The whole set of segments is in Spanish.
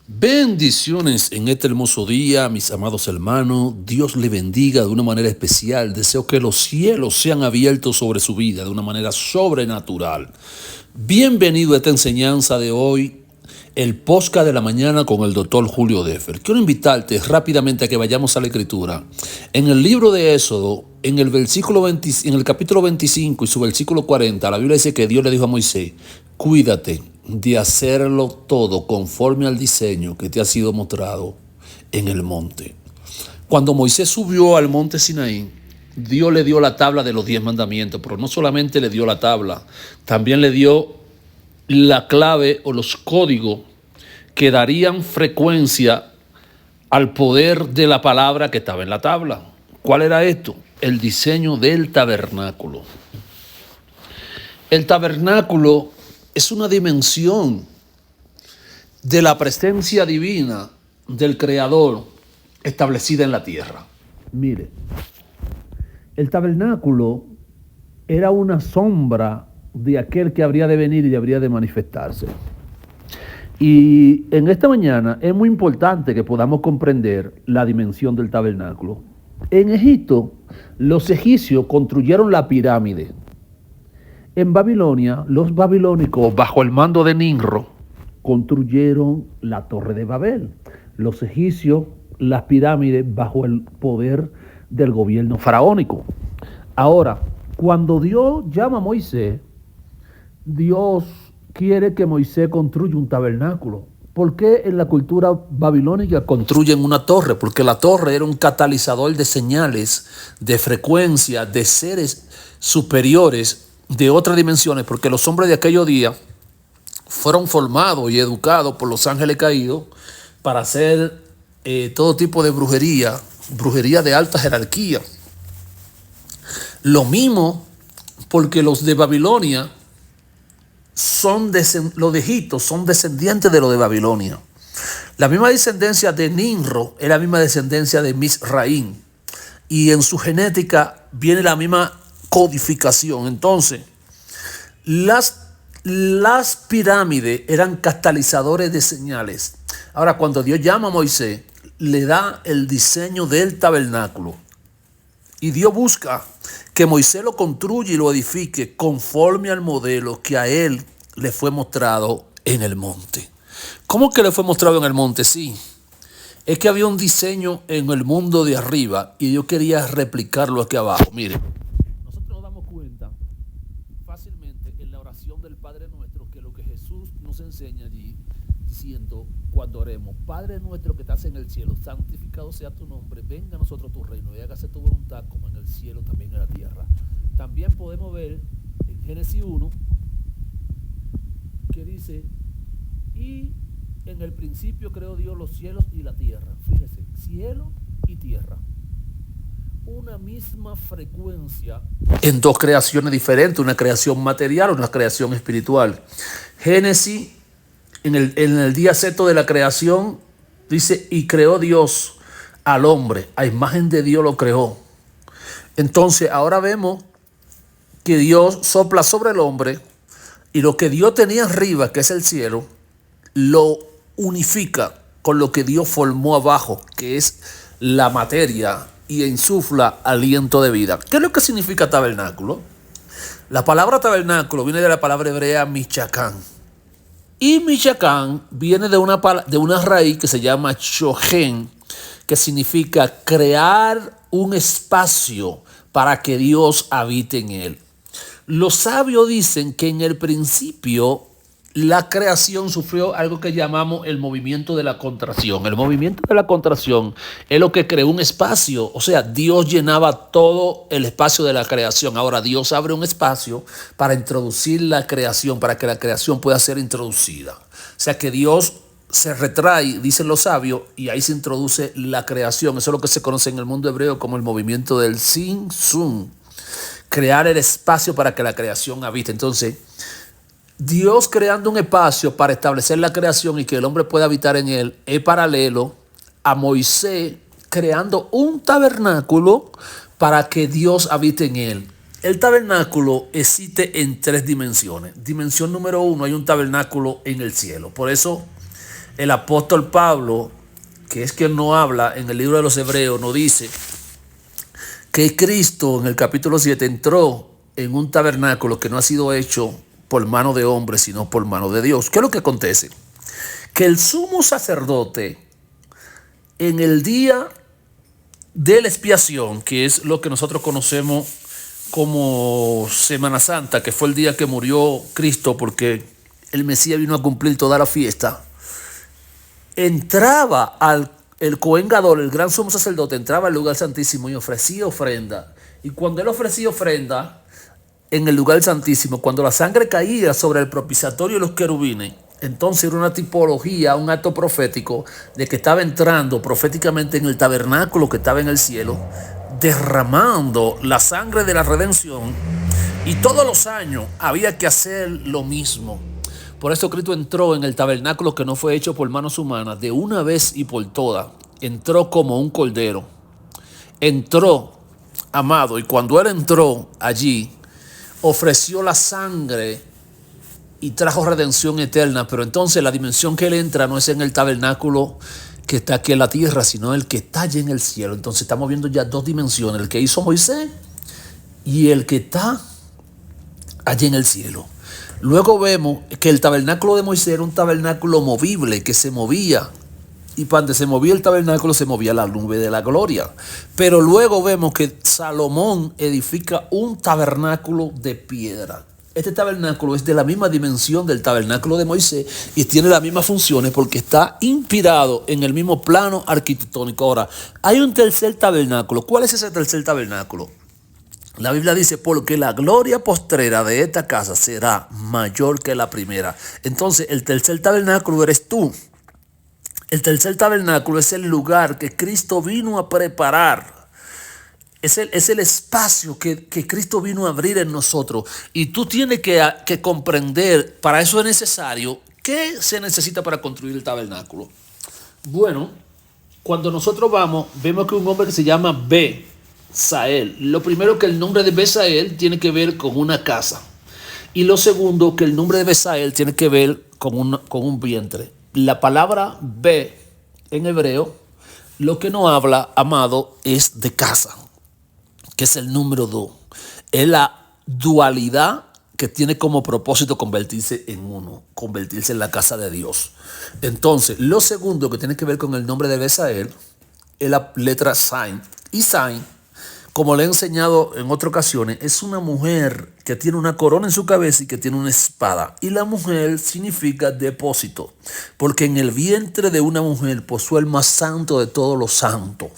Bendiciones en este hermoso día, mis amados hermanos. Dios le bendiga de una manera especial. Deseo que los cielos sean abiertos sobre su vida de una manera sobrenatural. Bienvenido a esta enseñanza de hoy, el podcast de la mañana con el doctor Julio Deffer. Quiero invitarte rápidamente a que vayamos a la Escritura. En el libro de Éxodo, en el capítulo 25 y su versículo 40, la Biblia dice que Dios le dijo a Moisés: cuídate de hacerlo todo conforme al diseño que te ha sido mostrado en el monte. Cuando Moisés subió al monte Sinaí, Dios le dio la tabla de los 10 mandamientos, pero no solamente le dio la tabla, también le dio la clave o los códigos que darían frecuencia al poder de la palabra que estaba en la tabla. ¿Cuál era esto? El diseño del tabernáculo. El tabernáculo es una dimensión de la presencia divina del Creador establecida en la tierra. Mire, el tabernáculo era una sombra de aquel que habría de venir y habría de manifestarse. Y en esta mañana es muy importante que podamos comprender la dimensión del tabernáculo. En Egipto, los egipcios construyeron la pirámide. En Babilonia, los babilónicos, bajo el mando de Nimrod, construyeron la Torre de Babel. Los egipcios, las pirámides, bajo el poder del gobierno faraónico. Ahora, cuando Dios llama a Moisés, Dios quiere que Moisés construya un tabernáculo. ¿Por qué en la cultura babilónica construyen una torre? Porque la torre era un catalizador de señales, de frecuencia, de seres superiores, de otras dimensiones, porque los hombres de aquellos días fueron formados y educados por los ángeles caídos para hacer todo tipo de brujería de alta jerarquía. Lo mismo porque los de Babilonia los de Egipto son descendientes de los de Babilonia. La misma descendencia de Nimrod es la misma descendencia de Misraim, y en su genética viene la misma codificación. Entonces, las pirámides eran catalizadores de señales. Ahora, cuando Dios llama a Moisés, le da el diseño del tabernáculo. Y Dios busca que Moisés lo construya y lo edifique conforme al modelo que a él le fue mostrado en el monte. ¿Cómo que le fue mostrado en el monte? Sí, es que había un diseño en el mundo de arriba y Dios quería replicarlo aquí abajo. Mire, nosotros nos damos cuenta fácilmente en la oración del Padre Nuestro que lo que Jesús nos enseña allí, diciendo cuando oremos: Padre nuestro que estás en el cielo, santificado sea tu nombre, venga a nosotros tu reino y hágase tu voluntad como en el cielo, también en la tierra. También podemos ver en Génesis 1 que dice: y en el principio creó Dios los cielos y la tierra. Fíjese, cielo y tierra, una misma frecuencia en dos creaciones diferentes, una creación material, una creación espiritual. Génesis, en el día sexto de la creación, dice: y creó Dios al hombre, a imagen de Dios lo creó. Entonces ahora vemos que Dios sopla sobre el hombre y lo que Dios tenía arriba, que es el cielo, lo unifica con lo que Dios formó abajo, que es la materia, y insufla aliento de vida. ¿Qué es lo que significa tabernáculo? La palabra tabernáculo viene de la palabra hebrea Michacán. Y Michacán viene de una raíz que se llama Chojen, que significa crear un espacio para que Dios habite en él. Los sabios dicen que en el principio la creación sufrió algo que llamamos el movimiento de la contracción. El movimiento de la contracción es lo que creó un espacio. O sea, Dios llenaba todo el espacio de la creación. Ahora Dios abre un espacio para introducir la creación, para que la creación pueda ser introducida. O sea que Dios se retrae, dicen los sabios, y ahí se introduce la creación. Eso es lo que se conoce en el mundo hebreo como el movimiento del Sin Sun. Crear el espacio para que la creación habite. Entonces, Dios creando un espacio para establecer la creación y que el hombre pueda habitar en él es paralelo a Moisés creando un tabernáculo para que Dios habite en él. El tabernáculo existe en tres dimensiones. Dimensión número 1, hay un tabernáculo en el cielo. Por eso El apóstol Pablo, que es quien no habla en el libro de los Hebreos, nos dice que Cristo en el capítulo 7 entró en un tabernáculo que no ha sido hecho por mano de hombre, sino por mano de Dios. ¿Qué es lo que acontece? Que el sumo sacerdote en el día de la expiación, que es lo que nosotros conocemos como Semana Santa, que fue el día que murió Cristo porque el Mesías vino a cumplir toda la fiesta, entraba el Cohen Gadol, el gran sumo sacerdote, entraba al lugar santísimo y ofrecía ofrenda. Y cuando él ofrecía ofrenda en el lugar santísimo, cuando la sangre caía sobre el propiciatorio y los querubines, entonces era una tipología, un acto profético de que estaba entrando proféticamente en el tabernáculo que estaba en el cielo, derramando la sangre de la redención. Y todos los años había que hacer lo mismo. Por eso Cristo entró en el tabernáculo que no fue hecho por manos humanas, de una vez y por todas. Entró como un cordero. Entró, amado, y cuando Él entró allí, ofreció la sangre y trajo redención eterna. Pero entonces la dimensión que Él entra no es en el tabernáculo que está aquí en la tierra, sino el que está allí en el cielo. Entonces estamos viendo ya dos dimensiones, el que hizo Moisés y el que está allí en el cielo. Luego vemos que el tabernáculo de Moisés era un tabernáculo movible, que se movía. Y cuando se movía el tabernáculo, se movía la nube de la gloria. Pero luego vemos que Salomón edifica un tabernáculo de piedra. Este tabernáculo es de la misma dimensión del tabernáculo de Moisés y tiene las mismas funciones porque está inspirado en el mismo plano arquitectónico. Ahora, hay un tercer tabernáculo. ¿Cuál es ese tercer tabernáculo? La Biblia dice, porque la gloria postrera de esta casa será mayor que la primera. Entonces, el tercer tabernáculo eres tú. El tercer tabernáculo es el lugar que Cristo vino a preparar. Es el espacio que Cristo vino a abrir en nosotros. Y tú tienes que comprender, para eso es necesario, ¿qué se necesita para construir el tabernáculo? Bueno, cuando nosotros vemos que un hombre que se llama Besael. Lo primero, que el nombre de Besael tiene que ver con una casa. Y lo segundo, que el nombre de Besael tiene que ver con un vientre. La palabra Be en hebreo, lo que nos habla, amado, es de casa, que es el número 2. Es la dualidad que tiene como propósito convertirse en uno, convertirse en la casa de Dios. Entonces, lo segundo que tiene que ver con el nombre de Besael es la letra Zain. Y Zain, como le he enseñado en otras ocasiones, es una mujer que tiene una corona en su cabeza y que tiene una espada. Y la mujer significa depósito, porque en el vientre de una mujer posó el más santo de todos los santos.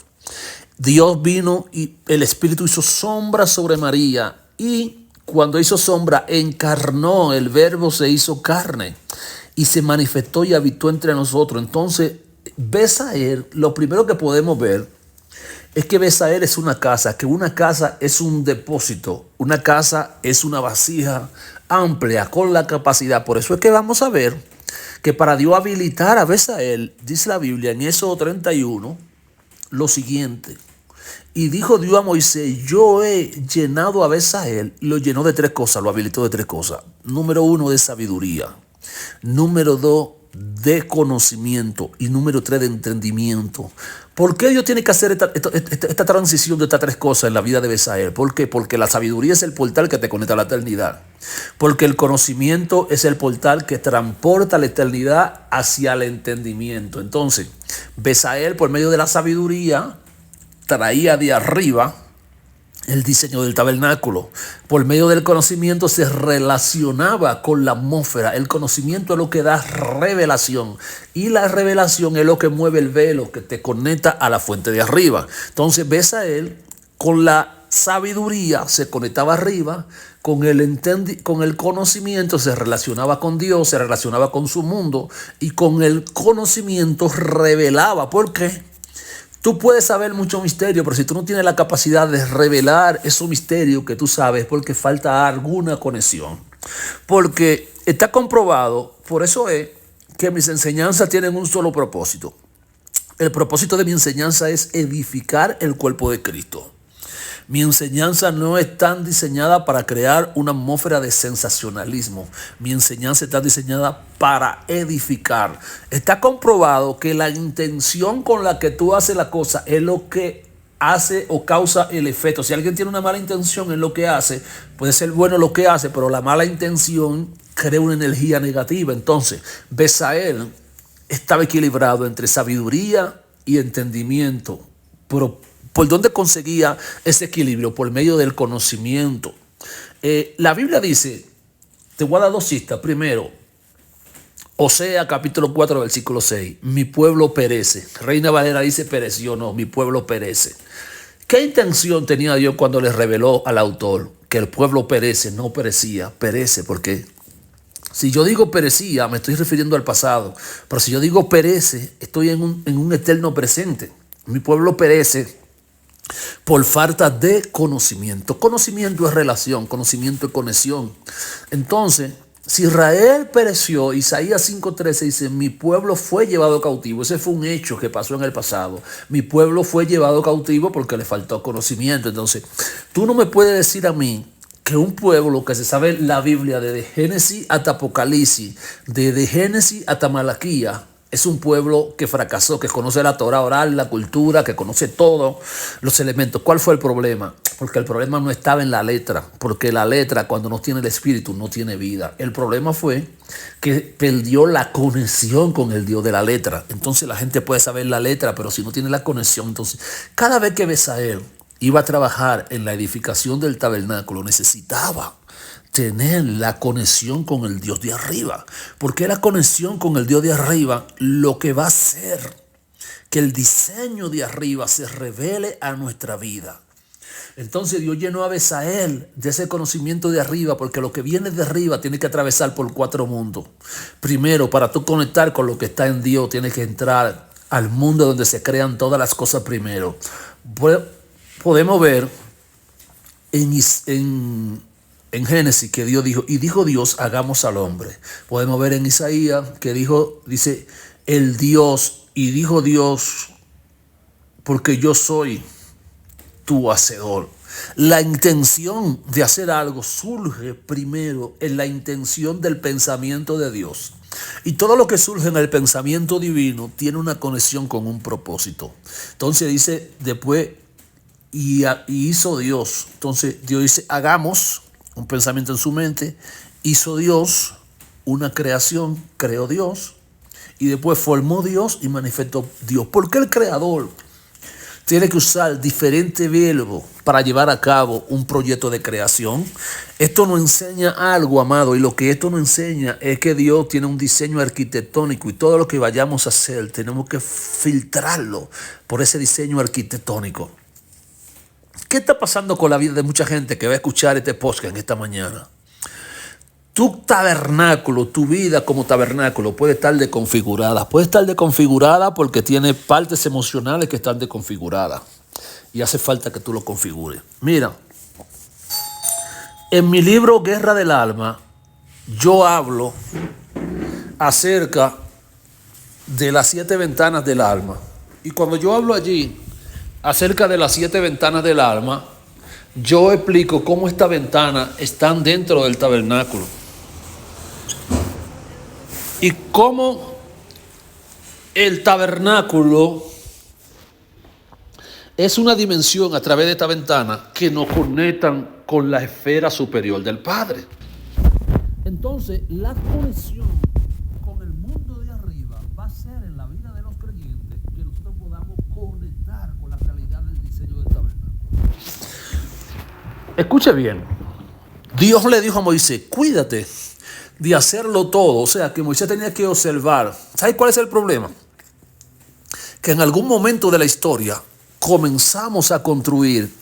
Dios vino y el Espíritu hizo sombra sobre María, y cuando hizo sombra encarnó, el Verbo se hizo carne y se manifestó y habitó entre nosotros. Entonces, Besael, lo primero que podemos ver es que Besael es una casa, que una casa es un depósito, una casa es una vasija amplia con la capacidad. Por eso es que vamos a ver que para Dios habilitar a Besael, dice la Biblia en Éxodo 31, lo siguiente. Y dijo Dios a Moisés, yo he llenado a Besael, y lo llenó de 3 cosas, lo habilitó de 3 cosas. Número 1, de sabiduría. Número 2, de conocimiento. Y número 3, de entendimiento. ¿Por qué Dios tiene que hacer esta transición de estas 3 cosas en la vida de Besael? ¿Por qué? Porque la sabiduría es el portal que te conecta a la eternidad. Porque el conocimiento es el portal que transporta la eternidad hacia el entendimiento. Entonces, Besael, por medio de la sabiduría, traía de arriba el diseño del tabernáculo. Por medio del conocimiento se relacionaba con la atmósfera. El conocimiento es lo que da revelación, y la revelación es lo que mueve el velo que te conecta a la fuente de arriba. Entonces Besael, con la sabiduría se conectaba arriba, con el conocimiento se relacionaba con Dios, se relacionaba con su mundo, y con el conocimiento revelaba. ¿Por qué? Tú puedes saber mucho misterio, pero si tú no tienes la capacidad de revelar esos misterios que tú sabes, porque falta alguna conexión. Porque está comprobado, por eso es que mis enseñanzas tienen un solo propósito. El propósito de mi enseñanza es edificar el cuerpo de Cristo. Mi enseñanza no está diseñada para crear una atmósfera de sensacionalismo. Mi enseñanza está diseñada para edificar. Está comprobado que la intención con la que tú haces la cosa es lo que hace o causa el efecto. Si alguien tiene una mala intención en lo que hace, puede ser bueno lo que hace, pero la mala intención crea una energía negativa. Entonces, Besael estaba equilibrado entre sabiduría y entendimiento. Pero, ¿por dónde conseguía ese equilibrio? Por medio del conocimiento. La Biblia dice, te voy a dar dos citas. Primero, Osea capítulo 4 versículo 6, mi pueblo perece. Reina Valera dice pereció, no, mi pueblo perece. ¿Qué intención tenía Dios cuando le reveló al autor que el pueblo perece? No perecía, perece, porque si yo digo perecía, me estoy refiriendo al pasado, pero si yo digo perece, estoy en un eterno presente. Mi pueblo perece por falta de conocimiento. Conocimiento es relación, conocimiento es conexión. Entonces, si Israel pereció, Isaías 5:13 dice, mi pueblo fue llevado cautivo. Ese fue un hecho que pasó en el pasado. Mi pueblo fue llevado cautivo porque le faltó conocimiento. Entonces, tú no me puedes decir a mí que un pueblo que se sabe la Biblia desde Génesis hasta Apocalipsis, desde Génesis hasta Malaquías, es un pueblo que fracasó, que conoce la Torah oral, la cultura, que conoce todos los elementos. ¿Cuál fue el problema? Porque el problema no estaba en la letra, porque la letra cuando no tiene el espíritu no tiene vida. El problema fue que perdió la conexión con el Dios de la letra. Entonces la gente puede saber la letra, pero si no tiene la conexión, entonces cada vez que Besael iba a trabajar en la edificación del tabernáculo, necesitaba tener la conexión con el Dios de arriba, porque la conexión con el Dios de arriba lo que va a hacer que el diseño de arriba se revele a nuestra vida. Entonces Dios llenó a Besael de ese conocimiento de arriba, porque lo que viene de arriba tiene que atravesar por 4 mundos. Primero, para tú conectar con lo que está en Dios, tienes que entrar al mundo donde se crean todas las cosas primero. Podemos ver en Génesis que Dios dijo, y dijo Dios, hagamos al hombre. Podemos ver en Isaías que dice el Dios, y dijo Dios, porque yo soy tu hacedor. La intención de hacer algo surge primero en la intención del pensamiento de Dios. Y todo lo que surge en el pensamiento divino tiene una conexión con un propósito. Entonces dice después, y hizo Dios. Entonces Dios dice, hagamos, un pensamiento en su mente, hizo Dios una creación, creó Dios, y después formó Dios y manifestó Dios. ¿Por qué el creador tiene que usar diferentes verbos para llevar a cabo un proyecto de creación? Esto nos enseña algo, amado, y lo que esto nos enseña es que Dios tiene un diseño arquitectónico, y todo lo que vayamos a hacer tenemos que filtrarlo por ese diseño arquitectónico. ¿Qué está pasando con la vida de mucha gente que va a escuchar este podcast en esta mañana? Tu tabernáculo, tu vida como tabernáculo puede estar desconfigurada. Puede estar desconfigurada porque tiene partes emocionales que están desconfiguradas. Y hace falta que tú lo configures. Mira, en mi libro Guerra del Alma, yo hablo acerca de las 7 ventanas del alma. Y cuando yo hablo allí acerca de las 7 ventanas del alma, yo explico cómo estas ventanas están dentro del tabernáculo y cómo el tabernáculo es una dimensión a través de esta ventana que nos conectan con la esfera superior del Padre. Entonces, la conexión con el mundo de arriba va a ser en la vida de los creyentes que nosotros podamos conectar con la realidad del diseño del tabernáculo. Escuche bien. Dios le dijo a Moisés, cuídate de hacerlo todo. O sea, que Moisés tenía que observar. ¿Sabes cuál es el problema? Que en algún momento de la historia comenzamos a construir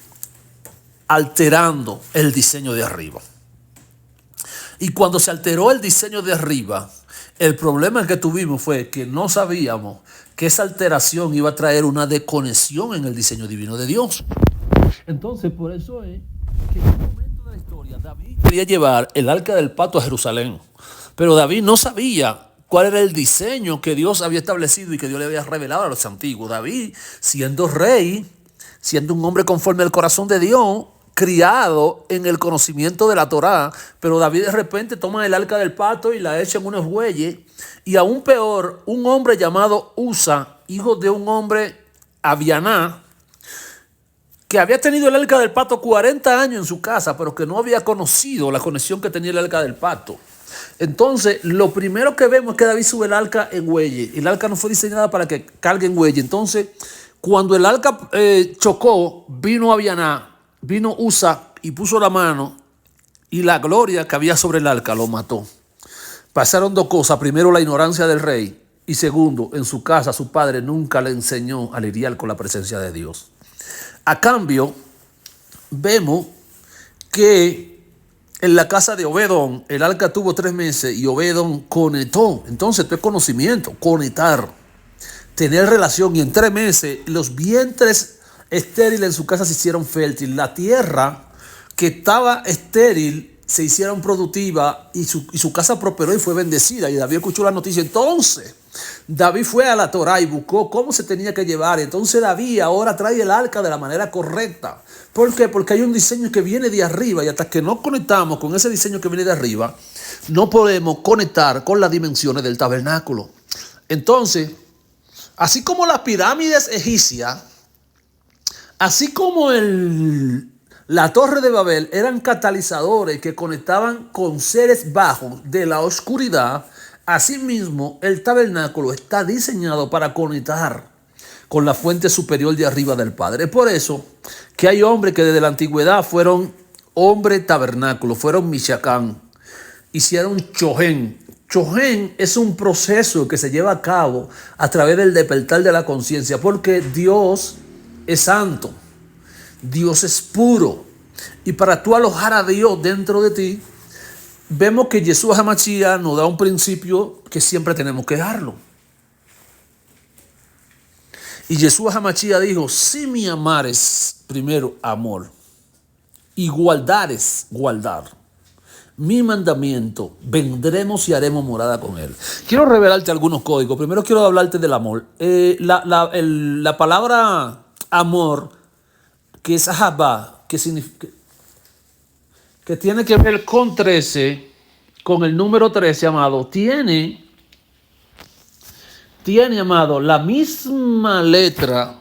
alterando el diseño de arriba. Y cuando se alteró el diseño de arriba, el problema que tuvimos fue que no sabíamos que esa alteración iba a traer una desconexión en el diseño divino de Dios. Entonces, por eso es que en un momento de la historia David quería llevar el arca del pacto a Jerusalén, pero David no sabía cuál era el diseño que Dios había establecido y que Dios le había revelado a los antiguos. David, siendo rey, siendo un hombre conforme al corazón de Dios, criado en el conocimiento de la Torá, pero David de repente toma el arca del pacto y la echa en unos bueyes, y aún peor, un hombre llamado Usa, hijo de un hombre Abianá, que había tenido el arca del pacto 40 años en su casa, pero que no había conocido la conexión que tenía el arca del pacto. Entonces, lo primero que vemos es que David sube el arca en bueyes, y el arca no fue diseñada para que cargue en bueyes. Entonces, cuando el arca chocó, vino Abianá, vino Usa y puso la mano, y la gloria que había sobre el arca lo mató. Pasaron dos cosas: primero, la ignorancia del rey, y segundo, en su casa su padre nunca le enseñó a lidiar con la presencia de Dios. A cambio, vemos que en la casa de Obedón el arca tuvo 3 meses y Obedón conectó. Entonces esto es conocimiento, conectar, tener relación, y en 3 meses los vientres estériles en su casa se hicieron fértiles. La tierra que estaba estéril se hicieron productiva, y su casa prosperó y fue bendecida. Y David escuchó la noticia. Entonces David fue a la Torá y buscó cómo se tenía que llevar. Entonces David ahora trae el arca de la manera correcta. ¿Por qué? Porque hay un diseño que viene de arriba, y hasta que no conectamos con ese diseño que viene de arriba, no podemos conectar con las dimensiones del tabernáculo. Entonces, así como las pirámides egipcias, así como la torre de Babel eran catalizadores que conectaban con seres bajos de la oscuridad, asimismo el tabernáculo está diseñado para conectar con la fuente superior de arriba del Padre. Es por eso que hay hombres que desde la antigüedad fueron hombres tabernáculo, fueron Mishacán, hicieron Chohen. Chohen es un proceso que se lleva a cabo a través del despertar de la conciencia, porque Dios es santo, Dios es puro, y para tú alojar a Dios dentro de ti, vemos que Yeshua HaMashiach nos da un principio que siempre tenemos que darlo. Y Yeshua HaMashiach dijo: si me amares, primero amor, y guardares, guardar mi mandamiento, vendremos y haremos morada con él. Quiero revelarte algunos códigos. Primero quiero hablarte del amor. La palabra amor, que es ahabá, que significa, que tiene que ver con 13, con el número 13, amado, tiene, amado, la misma letra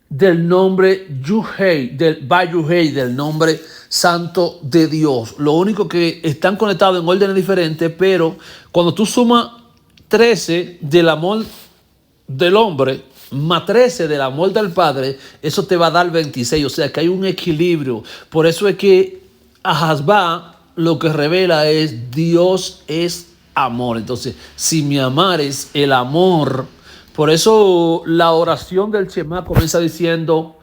del nombre Yuhei, del Bayuhei, del nombre santo de Dios. Lo único que están conectados en órdenes diferentes, pero cuando tú sumas 13 del amor del hombre más 13 del amor del Padre, eso te va a dar 26. O sea que hay un equilibrio. Por eso es que Ahasba lo que revela es: Dios es amor. Entonces, si me amares, el amor. Por eso la oración del Shema comienza diciendo: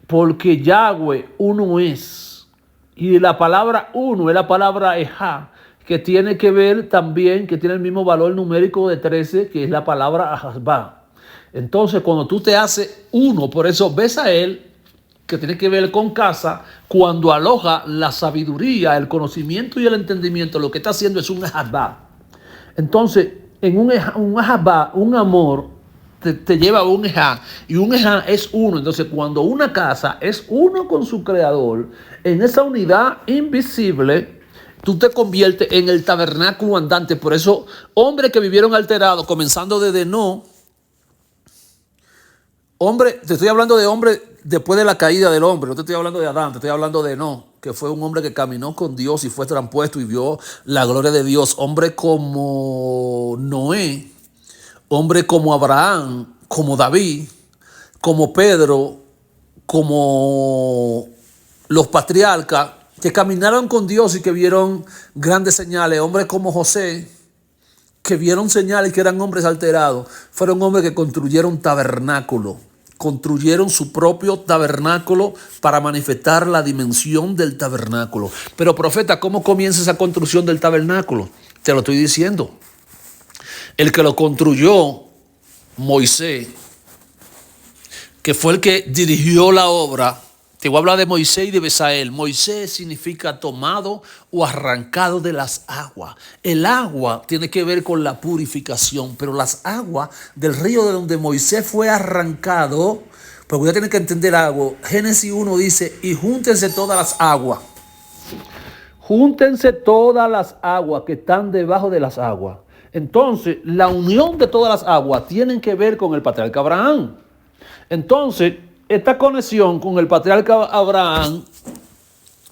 porque Yahweh uno es. Y la palabra uno es la palabra Ejá, que tiene que ver también, que tiene el mismo valor numérico de 13, que es la palabra Ahasba. Entonces, cuando tú te haces uno, por eso ves a él, que tiene que ver con casa, cuando aloja la sabiduría, el conocimiento y el entendimiento, lo que está haciendo es un Ahasba. Entonces, en un Ahasba, un amor, te lleva a un Ejá, y un Ejá es uno. Entonces, cuando una casa es uno con su creador, en esa unidad invisible, tú te conviertes en el tabernáculo andante. Por eso, hombres que vivieron alterados, comenzando desde No, hombre, te estoy hablando de hombre después de la caída del hombre, no te estoy hablando de Adán, te estoy hablando de No, que fue un hombre que caminó con Dios y fue traspuesto y vio la gloria de Dios. Hombre como Noé, hombre como Abraham, como David, como Pedro, como los patriarcas que caminaron con Dios y que vieron grandes señales. Hombres como José, que vieron señales, que eran hombres alterados. Fueron hombres que construyeron tabernáculo, construyeron su propio tabernáculo para manifestar la dimensión del tabernáculo. Pero, profeta, ¿cómo comienza esa construcción del tabernáculo? Te lo estoy diciendo. El que lo construyó, Moisés, que fue el que dirigió la obra, Te voy a hablar de Moisés y de Besael. Moisés significa tomado o arrancado de las aguas. El agua tiene que ver con la purificación, pero las aguas del río de donde Moisés fue arrancado, porque usted tiene que entender algo. Génesis 1 dice, y júntense todas las aguas. Júntense todas las aguas que están debajo de las aguas. Entonces, la unión de todas las aguas tiene que ver con el patriarca Abraham. Entonces, esta conexión con el patriarca Abraham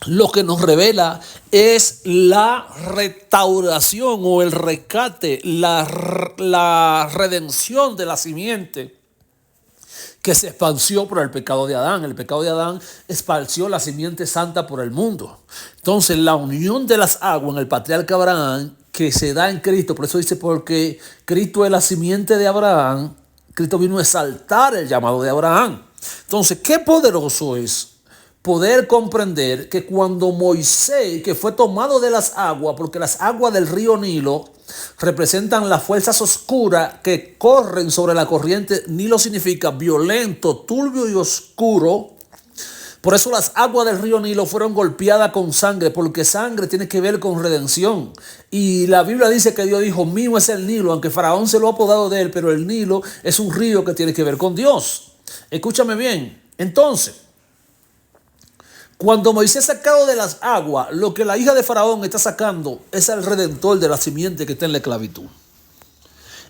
lo que nos revela es la restauración o el rescate, la redención de la simiente que se esparció por el pecado de Adán. El pecado de Adán esparció la simiente santa por el mundo. Entonces, la unión de las aguas en el patriarca Abraham que se da en Cristo, por eso dice, porque Cristo es la simiente de Abraham, Cristo vino a exaltar el llamado de Abraham. Entonces, qué poderoso es poder comprender que cuando Moisés, que fue tomado de las aguas, porque las aguas del río Nilo representan las fuerzas oscuras que corren sobre la corriente. Nilo significa violento, turbio y oscuro. Por eso las aguas del río Nilo fueron golpeadas con sangre, porque sangre tiene que ver con redención. Y la Biblia dice que Dios dijo, mío es el Nilo, aunque Faraón se lo ha apodado de él, pero el Nilo es un río que tiene que ver con Dios. Escúchame bien. Entonces, cuando Moisés es sacado de las aguas, lo que la hija de Faraón está sacando es al redentor de la simiente que está en la esclavitud.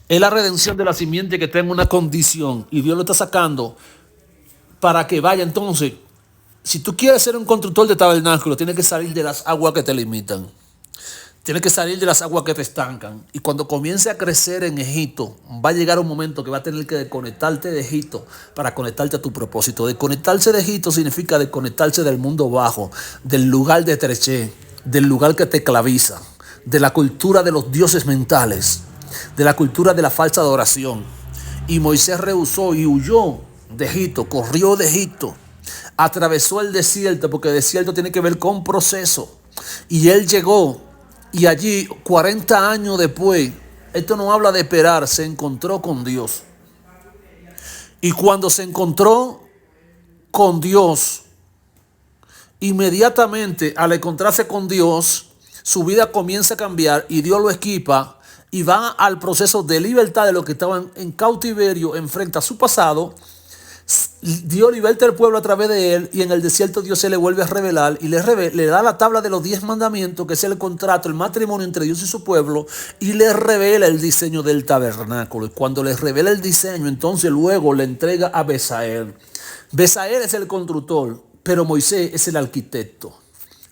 Es la redención de la simiente que está en una condición y Dios lo está sacando para que vaya. Entonces, si tú quieres ser un constructor de tabernáculo, tienes que salir de las aguas que te limitan. Tienes que salir de las aguas que te estancan. Y cuando comience a crecer en Egipto, va a llegar un momento que va a tener que desconectarte de Egipto para conectarte a tu propósito. Desconectarse de Egipto significa desconectarse del mundo bajo, del lugar de estrechez, del lugar que te esclaviza, de la cultura de los dioses mentales, de la cultura de la falsa adoración. Y Moisés rehusó y huyó de Egipto, corrió de Egipto, atravesó el desierto, porque el desierto tiene que ver con proceso. Y él llegó. Y allí, 40 años después, esto no habla de esperar, se encontró con Dios. Y cuando se encontró con Dios, inmediatamente al encontrarse con Dios, su vida comienza a cambiar y Dios lo equipa y va al proceso de libertad de los que estaban en cautiverio, enfrenta a su pasado. Dios liberta al pueblo a través de él y en el desierto Dios se le vuelve a revelar y le da la tabla de los 10 mandamientos, que es el contrato, el matrimonio entre Dios y su pueblo, y le revela el diseño del tabernáculo. Y cuando le revela el diseño, entonces luego le entrega a Besael. Besael es el constructor, pero Moisés es el arquitecto.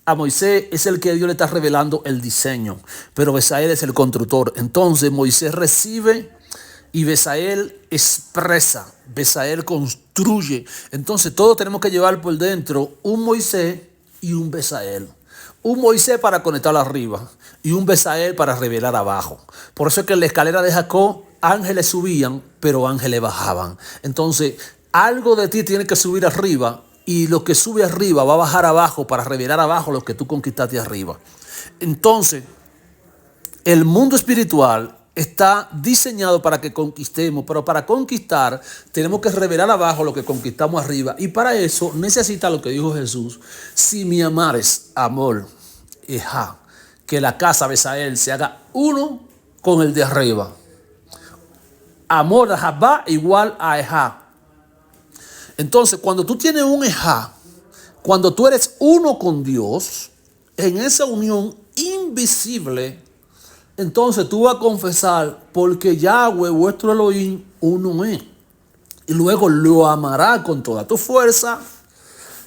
A Moisés es el que Dios le está revelando el diseño, pero Besael es el constructor. Entonces Moisés recibe y Besael expresa, Besael construye. Entonces todos tenemos que llevar por dentro un Moisés y un Besael. Un Moisés para conectar arriba y un Besael para revelar abajo. Por eso es que en la escalera de Jacob ángeles subían, pero ángeles bajaban. Entonces algo de ti tiene que subir arriba y lo que sube arriba va a bajar abajo para revelar abajo lo que tú conquistaste arriba. Entonces el mundo espiritual está diseñado para que conquistemos, pero para conquistar tenemos que revelar abajo lo que conquistamos arriba. Y para eso necesita lo que dijo Jesús: si me amares, amor, que la casa Besael se haga uno con el de arriba. Amor a Jabá igual a Ejá. Entonces, cuando tú tienes un Ejá, cuando tú eres uno con Dios, en esa unión invisible, entonces tú vas a confesar, porque Yahweh, vuestro Elohim, uno es. Y luego lo amará con toda tu fuerza.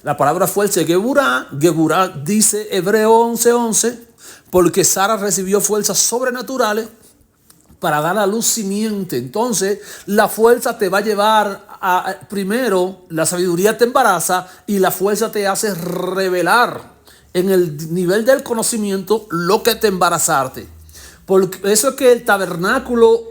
La palabra fuerza es Geburá. Geburá dice Hebreo 11:11, porque Sara recibió fuerzas sobrenaturales para dar a luz simiente. Entonces la fuerza te va a llevar a, primero, la sabiduría te embaraza y la fuerza te hace revelar en el nivel del conocimiento lo que te embarazaste. Por eso es que el tabernáculo,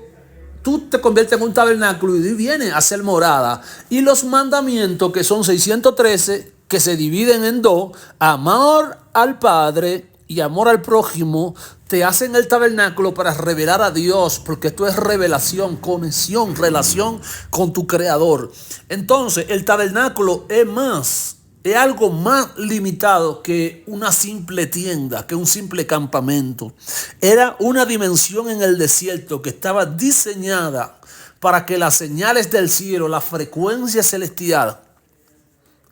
tú te conviertes en un tabernáculo y vienes a ser morada. Y los mandamientos, que son 613, que se dividen en dos, amor al Padre y amor al prójimo, te hacen el tabernáculo para revelar a Dios, porque esto es revelación, conexión, relación con tu Creador. Entonces, el tabernáculo es más es algo más limitado que una simple tienda, que un simple campamento. Era una dimensión en el desierto que estaba diseñada para que las señales del cielo, la frecuencia celestial,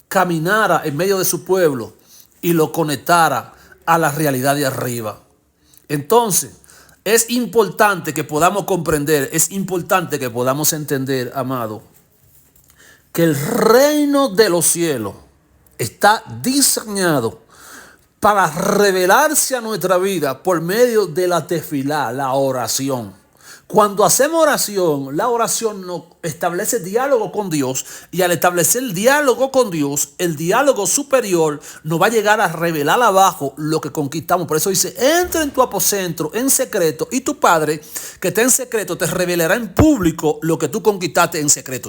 caminara en medio de su pueblo y lo conectara a la realidad de arriba. Entonces, es importante que podamos comprender, es importante que podamos entender, amado, que el reino de los cielos está diseñado para revelarse a nuestra vida por medio de la tefilá, la oración. Cuando hacemos oración, la oración nos establece diálogo con Dios, y al establecer el diálogo con Dios, el diálogo superior nos va a llegar a revelar abajo lo que conquistamos. Por eso dice: entra en tu aposento en secreto, y tu Padre que está en secreto te revelará en público lo que tú conquistaste en secreto.